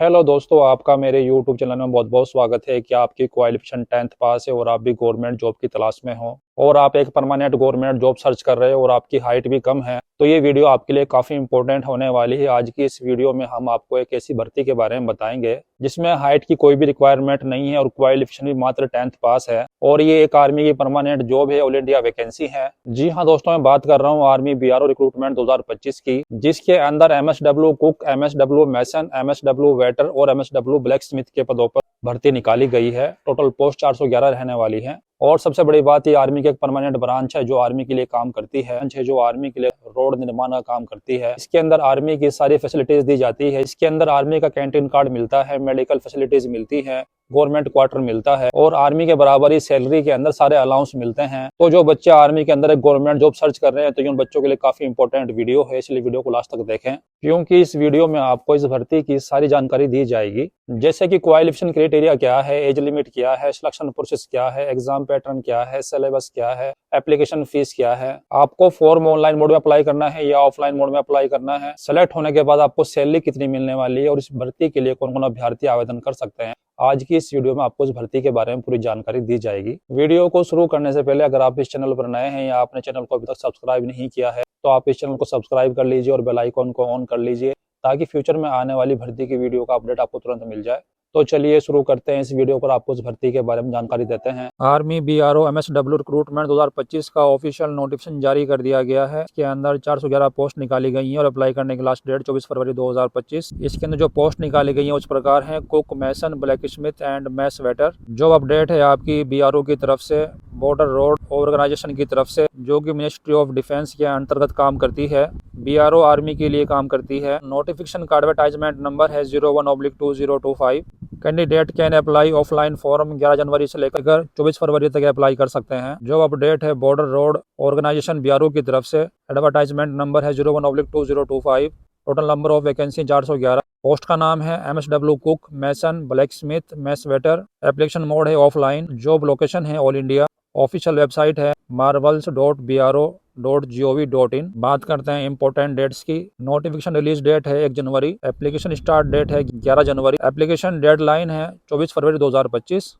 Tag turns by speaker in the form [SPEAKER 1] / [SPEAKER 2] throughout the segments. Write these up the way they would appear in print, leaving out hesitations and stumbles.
[SPEAKER 1] Hello दोस्तों, आपका मेरे यूट्यूब चैनल में बहुत बहुत स्वागत है कि आपकी क्वालिफिकेशन 10th पास है और आप भी गवर्नमेंट जॉब की तलाश में हो और आप एक परमानेंट गवर्नमेंट जॉब सर्च कर रहे हो और आपकी हाइट भी कम है, तो ये वीडियो आपके लिए काफ़ी इंपॉर्टेंट होने वाली है। आज की इस वीडियो में हम आपको एक ऐसी भर्ती के बारे में बताएंगे जिसमें हाइट की कोई भी रिक्वायरमेंट नहीं है और क्वालिफिकेशन भी मात्र 10th पास है और ये एक आर्मी की परमानेंट जॉब है, ऑल इंडिया वैकेंसी है। जी हाँ दोस्तों, मैं बात कर रहा हूँ आर्मी बीआरओ रिक्रूटमेंट 2025 की, जिसके अंदर एमएसडब्ल्यू कुक, एमएसडब्ल्यू मैसन, एमएसडब्ल्यू वेटर और एमएसडब्ल्यू ब्लैक स्मिथ के पदों पर भर्ती निकाली गई है। टोटल पोस्ट 411 रहने वाली है और सबसे बड़ी बात, ये आर्मी की एक परमानेंट ब्रांच है जो आर्मी के लिए काम करती है, जो आर्मी के लिए रोड निर्माण का काम करती है। इसके अंदर आर्मी की सारी फैसिलिटीज दी जाती है। इसके अंदर आर्मी का कैंटीन कार्ड मिलता है, मेडिकल फैसिलिटीज मिलती है, गवर्नमेंट क्वार्टर मिलता है और आर्मी के बराबर ही सैलरी के अंदर सारे अलाउंस मिलते हैं। तो जो बच्चे आर्मी के अंदर एक गवर्नमेंट जॉब सर्च कर रहे हैं तो ये उन बच्चों के लिए काफी इंपॉर्टेंट वीडियो है, इसलिए वीडियो को लास्ट तक देखें क्योंकि इस वीडियो में आपको इस भर्ती की सारी जानकारी दी जाएगी, जैसे कि क्वालिफिकेशन क्राइटेरिया क्या है, एज लिमिट क्या है, सिलेक्शन प्रोसेस क्या है, एग्जाम पैटर्न क्या है, सिलेबस क्या है, एप्लीकेशन फीस क्या है, आपको फॉर्म ऑनलाइन मोड में अप्लाई करना है या ऑफलाइन मोड में अप्लाई करना है, सेलेक्ट होने के बाद आपको सैलरी कितनी मिलने वाली है और इस भर्ती के लिए कौन कौन अभ्यर्थी आवेदन कर सकते हैं। आज की इस वीडियो में आपको इस भर्ती के बारे में पूरी जानकारी दी जाएगी। वीडियो को शुरू करने से पहले अगर आप इस चैनल पर नए हैं या आपने चैनल को अभी तक सब्सक्राइब नहीं किया है तो आप इस चैनल को सब्सक्राइब कर लीजिए और बेल आइकॉन को ऑन कर लीजिए ताकि फ्यूचर में आने वाली भर्ती की वीडियो का अपडेट आपको तुरंत मिल जाए। तो चलिए शुरू करते हैं इस वीडियो पर, आपको इस भर्ती के बारे में जानकारी देते हैं। आर्मी बीआरओ एमएसडब्ल्यू रिक्रूटमेंट 2025 का ऑफिशियल नोटिफिकेशन जारी कर दिया गया है। इसके अंदर 411 पोस्ट निकाली गई हैं और अप्लाई करने की लास्ट डेट 24 फरवरी 2025। इसके अंदर जो पोस्ट निकाली गई हैं उस प्रकार है: cook, mason, blacksmith and mess waiter. Job update है आपकी बीआरओ की तरफ से, बॉर्डर रोड ऑर्गेनाइजेशन की तरफ से, जो कि मिनिस्ट्री ऑफ डिफेंस के अंतर्गत काम करती है। बीआरओ आर्मी के लिए काम करती है। नोटिफिकेशन का एडवर्टाइजमेंट नंबर है 01/2025। Candidate can apply offline form 11 जनवरी से लेकर 24 फरवरी तक अप्लाई कर सकते हैं। जॉब अपडेट है बॉर्डर रोड ऑर्गेनाइजेशन बीआरओ की तरफ से। एडवर्टाइजमेंट नंबर है 01/2025। Total number of vacancy 411। Post का नाम है MSW cook, mason, blacksmith, mess waiter. Application mode है ऑफलाइन। जॉब लोकेशन है ऑल इंडिया। ऑफिशियल वेबसाइट है marvels.bro.gov.in। बात करते हैं इंपॉर्टेंट डेट्स की। नोटिफिकेशन रिलीज डेट है 1 जनवरी। एप्लीकेशन स्टार्ट डेट है 11 जनवरी। एप्लीकेशन डेडलाइन है 24 फरवरी 2025।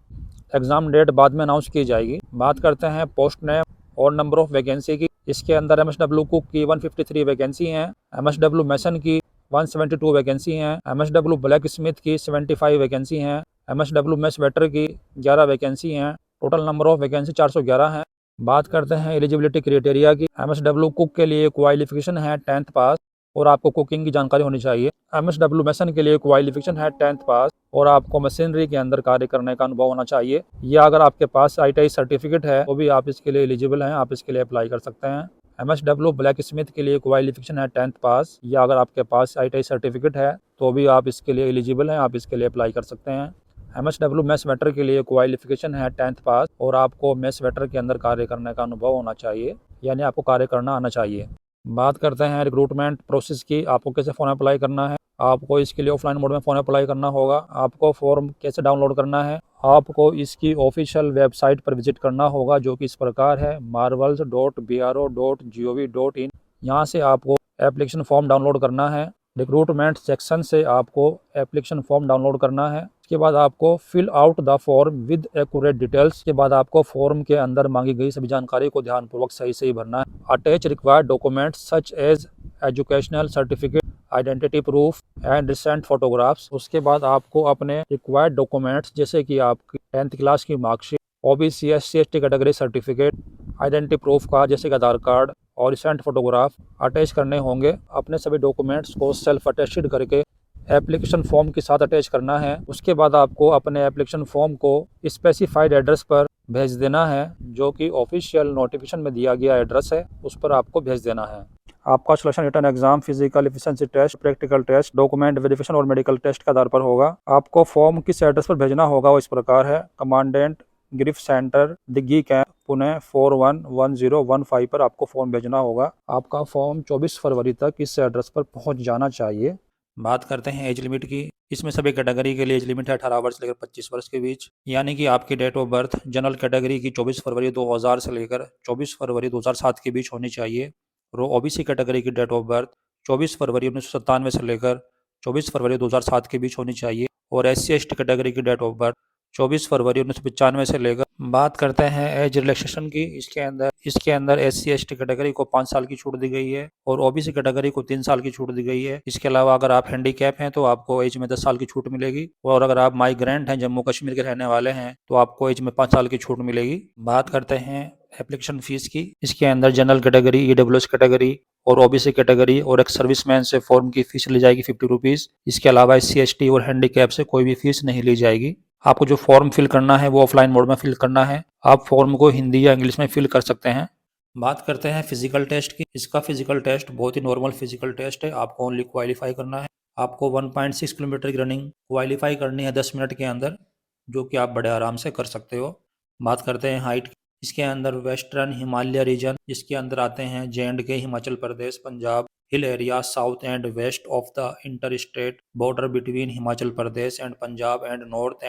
[SPEAKER 1] एग्जाम डेट बाद में अनाउंस की जाएगी। बात करते हैं पोस्ट नेम और नंबर ऑफ वैकेंसी की। इसके अंदर एमएसडब्ल्यू कुक की 153 वैकेंसी हैं, एमएसडब्ल्यू मैसन की 172 वैकेंसी हैं, एमएसडब्ल्यू ब्लैक स्मिथ की 75 वैकेंसी हैं, एमएसडब्ल्यू मैस वेटर की 11 वैकेंसी हैं। टोटल नंबर ऑफ वैकेंसी 411 है। बात करते हैं एलिजिबिलिटी क्राइटेरिया की। एमएसडब्ल्यू कुक के लिए क्वालिफिकेशन है 10th पास और आपको कुकिंग की जानकारी होनी चाहिए। एमएसडब्ल्यू मैसन के लिए क्वालिफिकेशन है 10th पास और आपको मशीनरी के अंदर कार्य करने का अनुभव होना चाहिए, या अगर आपके पास आईटीआई सर्टिफिकेट है तो भी आप इसके लिए एलिजिबल हैं, आप इसके लिए अप्लाई कर सकते हैं। एमएसडब्ल्यू ब्लैक स्मिथ के लिए क्वालिफिकेशन है 10th पास, या अगर आपके पास आईटीआई सर्टिफिकेट है तो भी आप इसके लिए एलिजिबल हैं, आप इसके लिए अप्लाई कर सकते हैं। एमएसडब्ल्यू मैस वेटर के लिए क्वालिफिकेशन है 10th पास और आपको मैस वेटर के अंदर कार्य करने का अनुभव होना चाहिए, यानी आपको कार्य करना आना चाहिए। बात करते हैं रिक्रूटमेंट प्रोसेस की। आपको कैसे फॉर्म अप्लाई करना है। आपको इसके लिए ऑफलाइन मोड में फॉर्म अप्लाई करना होगा। आपको फॉर्म कैसे डाउनलोड करना है, आपको इसकी ऑफिशियल वेबसाइट पर विजिट करना होगा, जो कि इस प्रकार है marvels.bro.gov.in। यहाँ से आपको एप्लीकेशन फॉर्म डाउनलोड करना है। रिक्रूटमेंट सेक्शन से आपको एप्लीकेशन फॉर्म डाउनलोड करना है। इसके बाद आपको fill out the form with accurate details. के बाद आपको फॉर्म के अंदर मांगी गई सभी जानकारी को ध्यानपूर्वक सही से ही भरना है। Attach required documents such as educational certificate, identity proof and recent photographs. उसके बाद आपको अपने रिक्वायर्ड डॉक्यूमेंट्स जैसे कि आपकी 10th क्लास की marksheet, OBC SC ST category certificate, identity proof card जैसे कि आधार कार्ड और रिसेंट फोटोग्राफ अटैच करने होंगे। अपने सभी डॉक्यूमेंट्स को सेल्फ अटेस्टेड करके एप्लीकेशन फॉर्म के साथ अटैच करना है। उसके बाद आपको अपने एप्लीकेशन फॉर्म को स्पेसिफाइड एड्रेस पर भेज देना है, जो कि ऑफिशियल नोटिफिकेशन में दिया गया एड्रेस है, उस पर आपको भेज देना है। आपका selection written exam, physical efficiency test, practical test, document verification और मेडिकल टेस्ट के आधार पर होगा। आपको फॉर्म किस एड्रेस पर भेजना होगा वो इस प्रकार है: commandant gift centre, Diggi camp, Pune 411015 पर आपको फॉर्म भेजना होगा। आपका फॉर्म 24 फरवरी तक इस एड्रेस पर पहुंच जाना चाहिए। बात करते हैं एज लिमिट की। इसमें सभी कैटेगरी के लिए एज लिमिट है 18 वर्ष से लेकर 25 वर्ष के बीच, यानी कि आपकी date of birth general category की 24 फरवरी 2000 से लेकर 24 फरवरी 2007 के बीच होनी चाहिए और ओबीसी कैटेगरी की डेट ऑफ बर्थ 24 फरवरी 1997 से लेकर 24 फरवरी 2007 के बीच होनी चाहिए और SC/ST कैटेगरी की डेट ऑफ बर्थ 24 फरवरी 1995 से लेकर। बात करते हैं एज रिलैक्सेशन की। इसके अंदर SC/ST कैटेगरी को 5 साल की छूट दी गई है और OBC कैटेगरी को 3 साल की छूट दी गई है। इसके अलावा अगर आप हैंडीकैप हैं तो आपको एज में 10 साल की छूट मिलेगी और अगर आप माइग्रेंट हैं, जम्मू कश्मीर के रहने वाले हैं, तो आपको एज में 5 साल की छूट मिलेगी। बात करते हैं एप्लीकेशन फीस की। इसके अंदर जनरल कैटेगरी, EWS कैटेगरी और OBC कैटेगरी और एक सर्विसमैन से फॉर्म की फीस ली जाएगी 50 रुपीज़। इसके अलावा SC/ST और हैंडीकैप से कोई भी फीस नहीं ली जाएगी। आपको जो फॉर्म फिल करना है वो ऑफलाइन मोड में फिल करना है। आप फॉर्म को हिंदी या इंग्लिश में फिल कर सकते हैं। बात करते हैं फिजिकल टेस्ट की। इसका फिजिकल टेस्ट बहुत ही नॉर्मल फिजिकल टेस्ट है। आपको ओनली क्वालिफाई करना है। आपको 1.6 किलोमीटर की रनिंग क्वालिफाई करनी है 10 मिनट के अंदर, जो कि आप बड़े आराम से कर सकते हो। बात करते हैं हाइट। इसके अंदर वेस्टर्न हिमालय रीजन, जिसके अंदर आते हैं J&K, Himachal Pradesh, Punjab, hill area, south and west of the inter state border between Himachal Pradesh and Punjab and north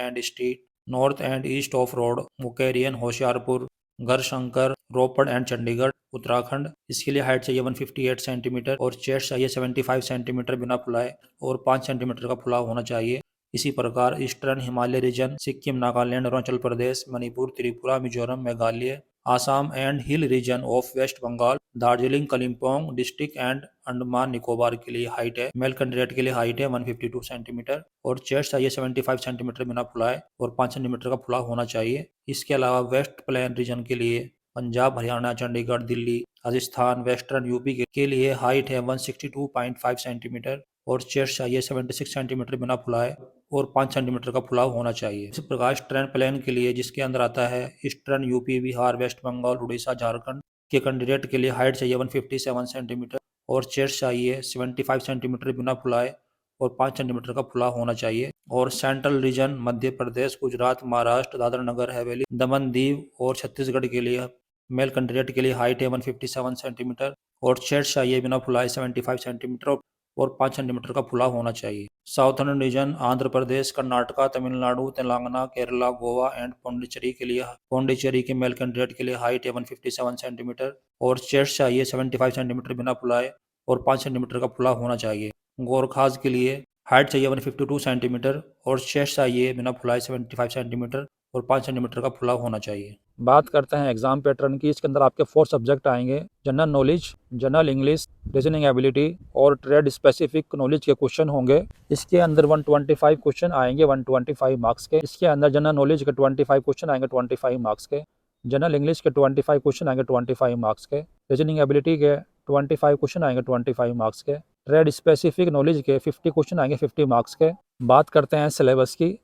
[SPEAKER 1] and east of road, Mukerian, Hoshiarpur, Garhshankar, Ropar and Chandigarh, Uttarakhand. इसके लिए हाइट चाहिए 158 सेंटीमीटर और चेस्ट चाहिए 75 सेंटीमीटर बिना फुलाए और 5 सेंटीमीटर का फुलाव होना चाहिए। इसी प्रकार eastern Himalaya region, Sikkim, Nagaland, Arunachal Pradesh, Manipur, Tripura, Mizoram, Meghalaya, Assam and hill region of West Bengal, Darjeeling, Kalimpong district and Andaman Nicobar के लिए हाइट है, मेल कैंडिडेट के लिए हाइट है 152 सेंटीमीटर और चेस्ट चाहिए 75 सेंटीमीटर बिना फुलाए और 5 सेंटीमीटर का फुलाव होना चाहिए। इसके अलावा वेस्ट प्लेन रीजन के लिए पंजाब, हरियाणा, चंडीगढ़, दिल्ली, राजस्थान, वेस्टर्न यूपी के लिए हाइट है 162.5 सेंटीमीटर और चेस्ट चाहिए 76 सेंटीमीटर बिना फुलाए और 5 सेंटीमीटर का फुलाव होना चाहिए। इसी प्रकार ईस्टर्न प्लेन के लिए, जिसके अंदर आता है ईस्टर्न यूपी, बिहार, वेस्ट बंगाल, उड़ीसा, झारखंड के कैंडिडेट के लिए हाइट चाहिए 157 सेंटीमीटर और चेस्ट चाहिए 75 सेंटीमीटर बिना फुलाए और 5 सेंटीमीटर का फुलाव होना चाहिए। और सेंट्रल रीजन, मध्य प्रदेश, गुजरात, महाराष्ट्र, दादरा नगर हवेली, दमन दीव और छत्तीसगढ़ के लिए मेल कैंडिडेट के लिए हाइट है 157 सेंटीमीटर और चेस्ट चाहिए बिना फुलाए 75 सेंटीमीटर और 5 सेंटीमीटर का फुलाव होना चाहिए। Southern reason, Andhra Pradesh, Karnataka, Tamil Nadu, Telangana, Kerala, Goa and Pondicherry के मेल कैंडिडेट के लिए हाइट है 157 सेंटीमीटर और चेस्ट चाहिए 75 सेंटीमीटर बिना फुलाए और 5 सेंटीमीटर का फुलाव होना चाहिए। गोरखाज के लिए हाइट चाहिए 152 सेंटीमीटर और चेस्ट चाहिए बिना फुलाए 75 सेंटीमीटर और 5 सेंटीमीटर का फुलाव होना चाहिए। बात करते हैं एग्जाम पैटर्न की। इसके अंदर आपके 4 सब्जेक्ट आएंगे: general knowledge, general English, reasoning ability और ट्रेड स्पेसिफिक नॉलेज के क्वेश्चन होंगे। इसके अंदर 125 क्वेश्चन आएंगे 125 मार्क्स के। इसके अंदर जनरल नॉलेज के 25 क्वेश्चन आएंगे 25 मार्क्स के, जनरल इंग्लिश के 25 क्वेश्चन आएंगे 25 मार्क्स के, रीजनिंग एबिलिटी के 25 क्वेश्चन आएंगे 25 मार्क्स के, ट्रेड स्पेसिफिक नॉलेज के 50 क्वेश्चन आएंगे 50 मार्क्स के। बात करते हैं सिलेबस की।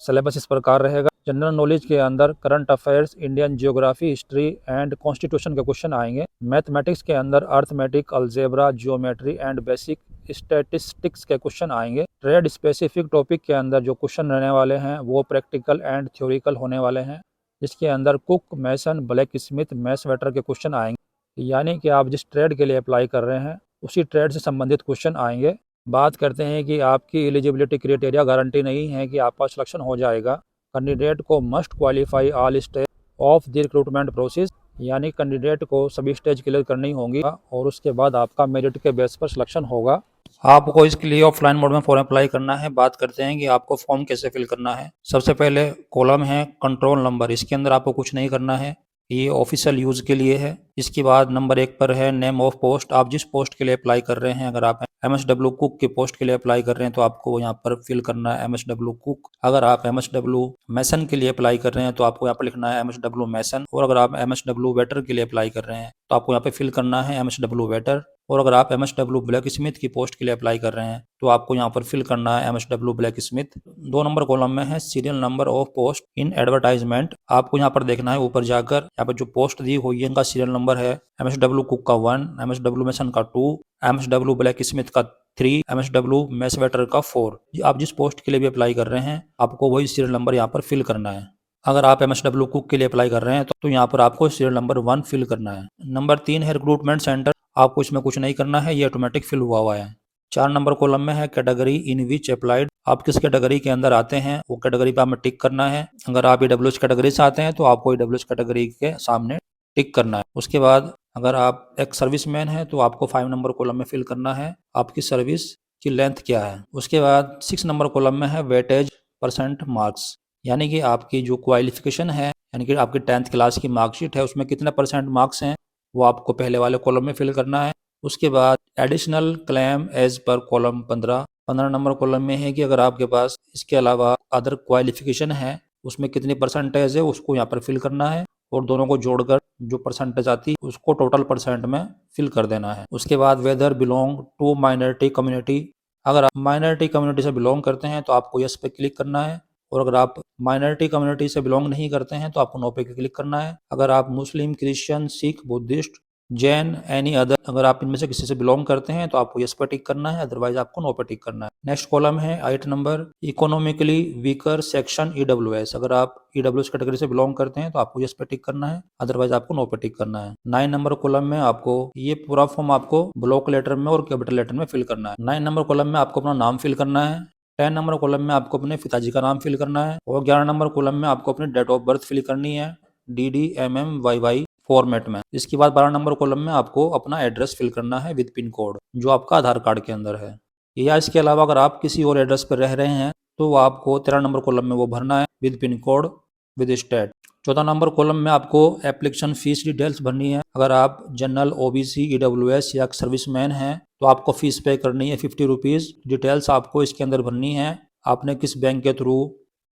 [SPEAKER 1] सिलेबस इस प्रकार रहेगा: जनरल नॉलेज के अंदर current affairs, Indian geography, history and constitution के क्वेश्चन आएंगे। मैथमेटिक्स के अंदर arithmetic, algebra, geometry and basic statistics के क्वेश्चन आएंगे। ट्रेड स्पेसिफिक टॉपिक के अंदर जो क्वेश्चन रहने वाले हैं वो प्रैक्टिकल एंड थ्योरिकल होने वाले हैं। इसके अंदर cook, mason, blacksmith, mess waiter के क्वेश्चन आएंगे, यानी कि आप जिस ट्रेड के लिए अप्लाई कर रहे हैं उसी ट्रेड से संबंधित क्वेश्चन आएंगे। बात करते हैं कि आपकी एलिजिबिलिटी क्राइटेरिया गारंटी नहीं है कि आपका सिलेक्शन हो जाएगा। कैंडिडेट को must qualify all stage of the recruitment process, यानी कैंडिडेट को सभी स्टेज क्लियर करनी होगी और उसके बाद आपका मेरिट के बेस पर सिलेक्शन होगा। आपको इसके लिए ऑफलाइन मोड में फॉर्म अप्लाई करना है। बात करते हैं कि आपको फॉर्म कैसे फिल करना है। सबसे पहले कॉलम है कंट्रोल नंबर, इसके अंदर आपको कुछ नहीं करना है, ये ऑफिशियल यूज के लिए है। इसके बाद नंबर 1 पर है नेम ऑफ पोस्ट, आप जिस पोस्ट के लिए अप्लाई कर रहे हैं। अगर आप MSW कुक के पोस्ट के लिए अप्लाई कर रहे हैं तो आपको यहाँ पर फिल करना है MSW कुक। अगर आप MSW मैसन के लिए अप्लाई कर रहे हैं तो आपको यहाँ पर लिखना है MSW मैसन। और अगर आप MSW वेटर के लिए अप्लाई कर रहे हैं तो आपको यहाँ पे फिल करना है MSW वेटर। और अगर आप MSW ब्लैक स्मिथ की पोस्ट के लिए अप्लाई कर रहे हैं तो आपको यहाँ पर फिल करना है MSW black Smith. 2 number column में है serial number of post in advertisement, आपको यहाँ पर देखना है ऊपर जाकर, यहाँ पर जो पोस्ट दी हुई है इनका सीरियल नंबर है MSW कुक का 1, MSW मैसन का 2, MSW ब्लैक स्मिथ का 3, MSW मैस वेटर का 4। आप जिस पोस्ट के लिए भी अप्लाई कर रहे हैं आपको वही सीरियल नंबर यहाँ पर फिल करना है। अगर आप MSW कुक के लिए अप्लाई कर रहे हैं तो यहाँ पर आपको सीरियल नंबर 1 फिल करना है। नंबर 3 है रिक्रूटमेंट सेंटर, आपको इसमें कुछ नहीं करना है, ये ऑटोमेटिक फिल हुआ है। 4 नंबर कॉलम में है कैटेगरी इन विच अप्लाइड, आप किस कैटेगरी के अंदर आते हैं वो कैटेगरी पे हमें टिक करना है। अगर आप EWS कैटेगरी से आते हैं तो आपको EWS कैटेगरी के सामने टिक करना है। उसके बाद अगर आप एक सर्विसमैन हैं तो आपको 5 नंबर कॉलम में फिल करना है आपकी सर्विस
[SPEAKER 2] की लेंथ क्या है। उसके बाद 6 नंबर कॉलम में है वेटेज परसेंट मार्क्स, यानी कि आपकी जो क्वालिफिकेशन है, यानी कि आपकी 10th क्लास की मार्कशीट है उसमें कितने परसेंट मार्क्स हैं वो आपको पहले वाले कॉलम में फिल करना है। उसके बाद एडिशनल क्लेम एज पर कॉलम 15 नंबर कॉलम में है कि अगर आपके पास इसके अलावा अदर क्वालिफिकेशन है उसमें कितनी परसेंटेज है उसको यहाँ पर फिल करना है, और दोनों को जोड़कर जो परसेंटेज आती है उसको टोटल परसेंट में फिल कर देना है। उसके बाद whether belong to minority community, अगर आप माइनॉरिटी कम्युनिटी से बिलोंग करते हैं तो आपको यस पे क्लिक करना है, और अगर आप माइनॉरिटी कम्युनिटी से बिलोंग नहीं करते हैं तो आपको नो पे क्लिक करना है। अगर आप मुस्लिम, Christian, Sikh, Buddhist, Jain, any other, अगर आप इनमें से किसी से बिलोंग करते हैं तो आपको यस पे टिक करना है, अदरवाइज आपको नो पे टिक करना है। नेक्स्ट कॉलम है 8 number economically weaker section EWS, अगर आप ईडब्ल्यूएस कैटेगरी से बिलोंग करते हैं तो आपको यस पे टिक करना है, अदरवाइज आपको नो पे टिक करना है। 9 नंबर कॉलम में आपको ये पूरा फॉर्म आपको ब्लॉक लेटर में और कैपिटल लेटर में फिल करना है। 9 नंबर कॉलम में आपको अपना नाम फिल करना है। 10 नंबर कॉलम में आपको अपने पिताजी का नाम फिल करना है, और 11 नंबर कॉलम में आपको अपनी डेट ऑफ बर्थ फिल करनी है DDMMYY फॉर्मेट में। इसके बाद 12 नंबर कॉलम में आपको अपना एड्रेस फिल करना है विद पिन कोड जो आपका आधार कार्ड के अंदर है, या इसके अलावा अगर आप किसी और एड्रेस पर रह रहे हैं तो आपको 13 नंबर कॉलम में वो भरना है with pin code with state. 14 number column में आपको एप्लीकेशन फीस डिटेल्स भरनी है, अगर आप जनरल, OBC, EWS या सर्विसमैन हैं तो आपको फीस पे करनी है 50 रुपीज़। डिटेल्स आपको इसके अंदर भरनी है, आपने किस बैंक के थ्रू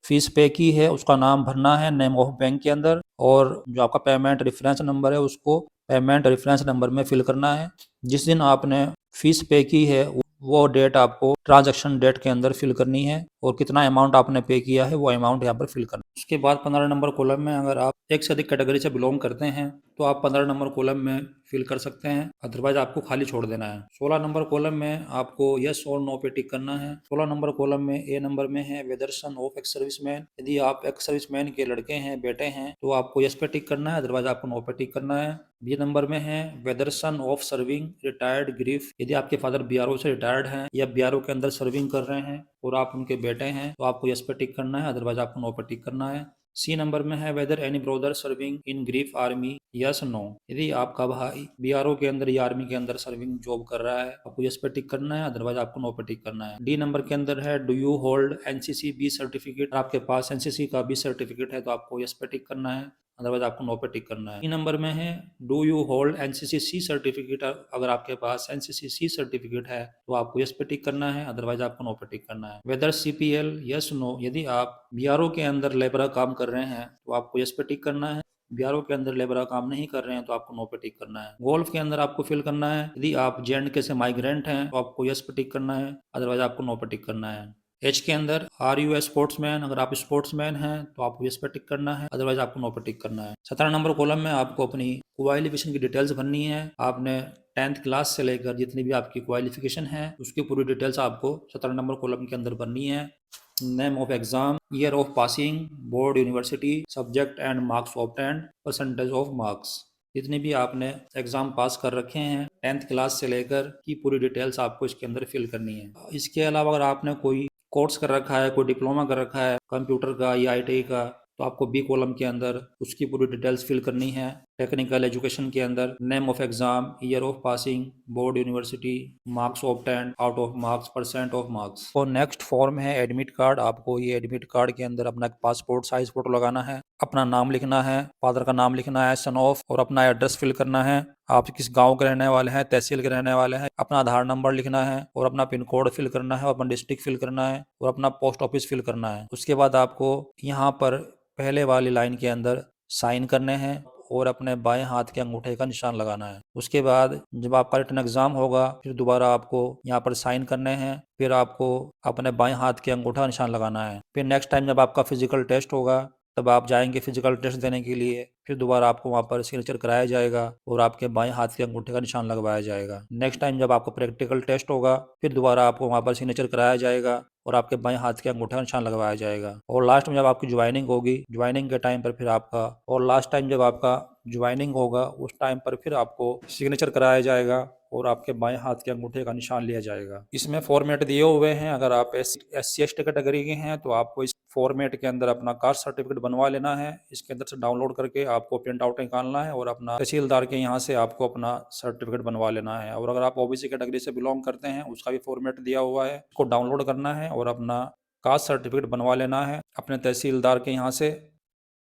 [SPEAKER 2] फीस पे की है उसका नाम भरना है नेम ऑफ बैंक के अंदर, और जो आपका पेमेंट रेफरेंस नंबर है उसको पेमेंट रेफरेंस नंबर में फिल करना है। जिस दिन आपने फीस पे की है वो डेट आपको ट्रांजैक्शन डेट के अंदर फिल करनी है, और कितना अमाउंट आपने पे किया है वो अमाउंट यहाँ पर फिल करना है। उसके बाद 15 नंबर कॉलम में अगर आप एक से अधिक कैटेगरी से बिलोंग करते हैं तो आप 15 नंबर कॉलम में फिल कर सकते हैं, अदरवाइज आपको खाली छोड़ देना है। 16 नंबर कॉलम में आपको यस और नो पे टिक करना है। 16 नंबर कॉलम में ए नंबर में है whether son of ex serviceman, यदि आप एक्स सर्विसमैन के लड़के हैं, बेटे हैं तो आपको यस पे टिक करना है, अदरवाइज आपको नो पे टिक करना है। बी नंबर में है whether son of serving retired GREF, यदि आपके फादर BRO से रिटायर्ड हैं या BRO के अंदर सर्विंग कर रहे हैं और आप उनके बेटे हैं तो आपको यस पे टिक करना है, अदरवाइज आपको नो पे टिक करना है। सी नंबर में है whether any brother serving in GREF army, yes no, यदि आपका भाई BRO के अंदर या आर्मी के अंदर सर्विंग जॉब कर रहा है आपको यस पे टिक करना है, अदरवाइज आपको नो पे टिक करना है। डी नंबर के अंदर है do you hold NCC B certificate, आपके पास NCC का B सर्टिफिकेट है तो आपको यस पे टिक करना है, अदरवाइज आपको नो पे टिक करना है। ई नंबर में है do you hold NCC C certificate, अगर आपके पास NCC C सर्टिफिकेट है तो आपको यस पे टिक करना है, अदरवाइज आपको नो पे टिक करना है। वेदर CPL यस नो, यदि आप BRO के अंदर लेबर काम कर रहे हैं तो आपको यस पे टिक करना है, BRO के अंदर लेबर काम नहीं कर रहे हैं तो आपको नो पे टिक करना है। गोल्फ के अंदर आपको फिल करना है, यदि आप JNK से माइग्रेंट हैं तो आपको यस पे टिक करना है, अदरवाइज आपको नो पे टिक करना है। एच के अंदर आर यू ए स्पोर्ट्समैन, अगर आप स्पोर्ट्समैन हैं तो आपको यस पे टिक करना है, अदरवाइज आपको नो पे टिक करना है। 17 नंबर कॉलम में आपको अपनी क्वालिफिकेशन की डिटेल्स भरनी है, आपने 10th क्लास से लेकर जितनी भी आपकी क्वालिफिकेशन है उसकी पूरी डिटेल्स आपको 17 नंबर कॉलम के अंदर भरनी है। Name of exam, year of passing, board, university, subject and marks obtained, percentage of marks, जितने भी आपने एग्जाम पास कर रखे हैं 10th क्लास से लेकर की पूरी डिटेल्स आपको इसके अंदर फिल करनी है। इसके अलावा अगर आपने कोई कोर्स कर रखा है, कोई डिप्लोमा कर रखा है कंप्यूटर का या ITI का, तो आपको बी कॉलम के अंदर उसकी पूरी डिटेल्स फिल करनी है। टेक्निकल एजुकेशन के अंदर name of exam, year of passing, board, university, marks obtained, out of marks, percent of marks. और नेक्स्ट फॉर्म है एडमिट कार्ड, आपको ये एडमिट कार्ड के अंदर अपना पासपोर्ट साइज फोटो लगाना है, अपना नाम लिखना है, फादर का नाम लिखना है, सन ऑफ, और अपना एड्रेस फिल करना है, आप किस गांव के रहने वाले हैं, तहसील के रहने वाले हैं, अपना आधार नंबर लिखना है और अपना पिन कोड फिल करना है और अपना डिस्ट्रिक्ट फिल करना है और अपना पोस्ट ऑफिस फिल करना है। उसके बाद आपको यहाँ पर पहले वाली लाइन के अंदर साइन करने हैं और अपने बाएं हाथ के अंगूठे का निशान लगाना है। उसके बाद जब आपका रिटन एग्जाम होगा फिर दोबारा आपको यहाँ पर साइन करने हैं, फिर आपको अपने बाएं हाथ के अंगूठा निशान लगाना है। फिर नेक्स्ट टाइम जब आपका फिजिकल टेस्ट होगा तब आप जाएंगे फिजिकल टेस्ट देने के लिए, फिर दोबारा आपको वहाँ पर सिग्नेचर कराया जाएगा और आपके बाएं हाथ के अंगूठे का निशान लगवाया जाएगा। नेक्स्ट टाइम जब आपको प्रैक्टिकल टेस्ट होगा फिर दोबारा आपको वहाँ पर सिग्नेचर कराया जाएगा और आपके बाएं हाथ के अंगूठे का निशान लगवाया जाएगा। और लास्ट में जब आपकी ज्वाइनिंग होगी, ज्वाइनिंग के टाइम पर फिर आपका, और लास्ट टाइम जब आपका ज्वाइनिंग होगा उस टाइम पर फिर आपको सिग्नेचर कराया जाएगा और आपके बाएं हाथ के अंगूठे का निशान लिया जाएगा। इसमें फॉर्मेट दिए हुए हैं, अगर आप SC ST कैटेगरी के हैं तो आपको इस फॉर्मेट के अंदर अपना कास्ट सर्टिफिकेट बनवा लेना है। इसके अंदर से डाउनलोड करके आपको प्रिंट आउट निकालना है और अपना तहसीलदार के यहाँ से आपको अपना सर्टिफिकेट बनवा लेना है। और अगर आप ओबीसी कैटेगरी से बिलोंग करते हैं उसका भी फॉर्मेट दिया हुआ है, उसको डाउनलोड करना है और अपना कास्ट सर्टिफिकेट बनवा लेना है अपने तहसीलदार के यहाँ से।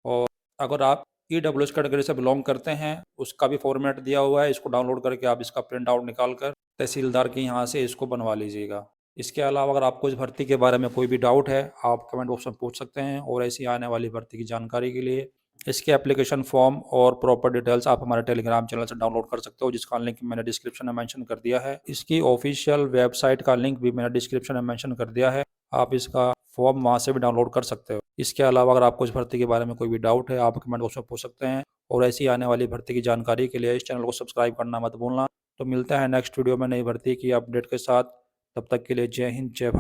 [SPEAKER 2] और अगर आप ईडब्ल्यूएस कैटेगरी से बिलोंग करते हैं उसका भी फॉर्मेट दिया हुआ है, इसको डाउनलोड करके आप इसका प्रिंट आउट निकाल कर तहसीलदार के यहाँ से इसको बनवा लीजिएगा। इसके अलावा अगर आपको इस भर्ती के बारे में कोई भी डाउट है आप कमेंट बॉक्स में पूछ सकते हैं। और ऐसी आने वाली भर्ती की जानकारी के लिए इसके एप्लीकेशन फॉर्म और प्रॉपर डिटेल्स आप हमारे टेलीग्राम चैनल से डाउनलोड कर सकते हो, जिसका लिंक मैंने डिस्क्रिप्शन में मेंशन कर दिया है। इसकी ऑफिशियल वेबसाइट का लिंक भी मैंने डिस्क्रिप्शन में मेंशन कर दिया है, आप इसका फॉर्म वहाँ से भी डाउनलोड कर सकते हो। इसके अलावा अगर आपको इस भर्ती के बारे में कोई भी डाउट है आप कमेंट बॉक्स में पूछ सकते हैं। और ऐसी आने वाली भर्ती की जानकारी के लिए इस चैनल को सब्सक्राइब करना मत भूलना। तो मिलता है नेक्स्ट वीडियो में नई भर्ती की अपडेट के साथ, तब तक के लिए जय हिंद जय भारत।